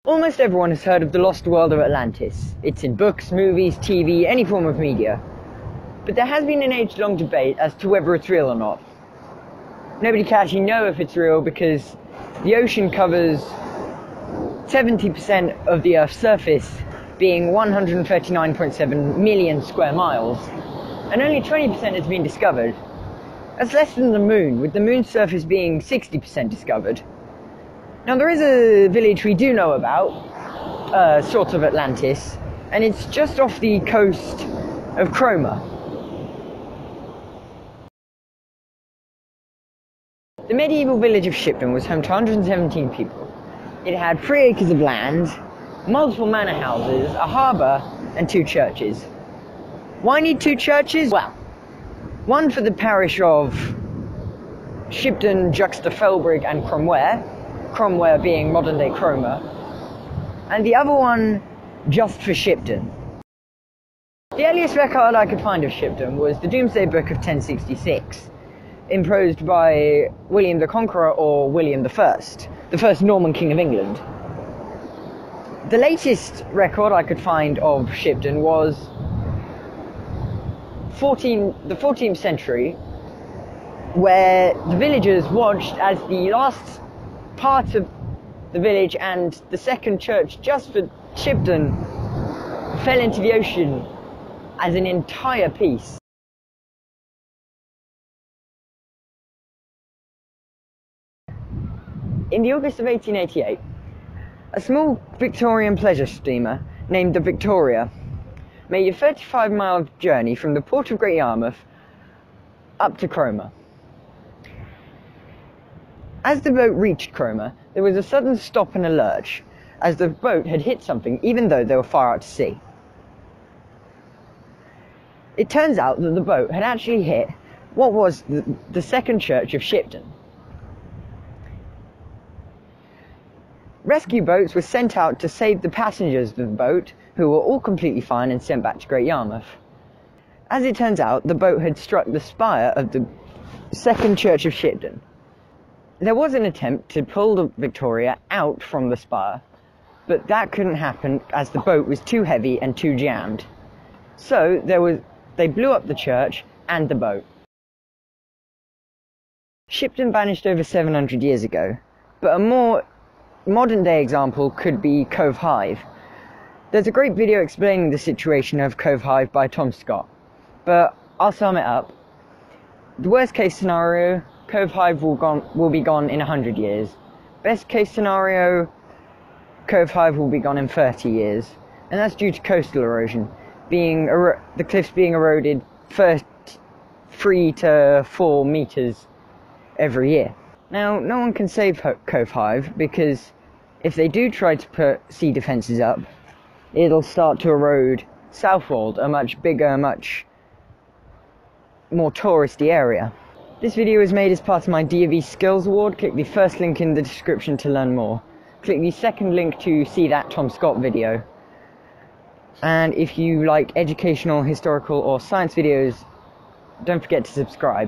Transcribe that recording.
Almost everyone has heard of the lost world of Atlantis. It's in books, movies, TV, any form of media. But there has been an age-long debate as to whether it's real or not. Nobody can actually know if it's real because the ocean covers 70% of the Earth's surface, being 139.7 million square miles, and only 20% has been discovered. That's less than the moon, with the moon's surface being 60% discovered. Now there is a village we do know about, sort of Atlantis, and it's just off the coast of Cromer. The medieval village of Shipden was home to 117 people. It had 3 acres of land, multiple manor houses, a harbour, and 2 churches. Why need 2 churches? Well, one for the parish of Shipden, juxta Felbrigg and Cromwell being modern-day Cromer, and the other one just for Shipden. The earliest record I could find of Shipden was the Domesday Book of 1066, imposed by William the Conqueror or William I, the first Norman King of England. The latest record I could find of Shipden was the 14th century, where the villagers watched as the last part of the village and the second church just for Shipden fell into the ocean as an entire piece. In the August of 1888, a small Victorian pleasure steamer named the Victoria made a 35-mile journey from the port of Great Yarmouth up to Cromer. As the boat reached Cromer, there was a sudden stop and a lurch, as the boat had hit something even though they were far out to sea. It turns out that the boat had actually hit what was the second church of Shipden. Rescue boats were sent out to save the passengers of the boat, who were all completely fine and sent back to Great Yarmouth. As it turns out, the boat had struck the spire of the second church of Shipden. There was an attempt to pull the Victoria out from the spire, but that couldn't happen as the boat was too heavy and too jammed. So they blew up the church and the boat. Shipden vanished over 700 years ago, but a more modern-day example could be Cove Hive. There's a great video explaining the situation of Cove Hive by Tom Scott, but I'll sum it up. The worst case scenario, Cove Hive will be gone in 100 years. Best case scenario, Cove Hive will be gone in 30 years, and that's due to coastal erosion, the cliffs being eroded 3 to 4 meters every year. Now, no one can save Cove Hive, because if they do try to put sea defences up, it'll start to erode Southwold, a much bigger, much more touristy area. This video was made as part of my D&V Skills Award. Click the first link in the description to learn more. Click the second link to see that Tom Scott video. And if you like educational, historical or science videos, don't forget to subscribe.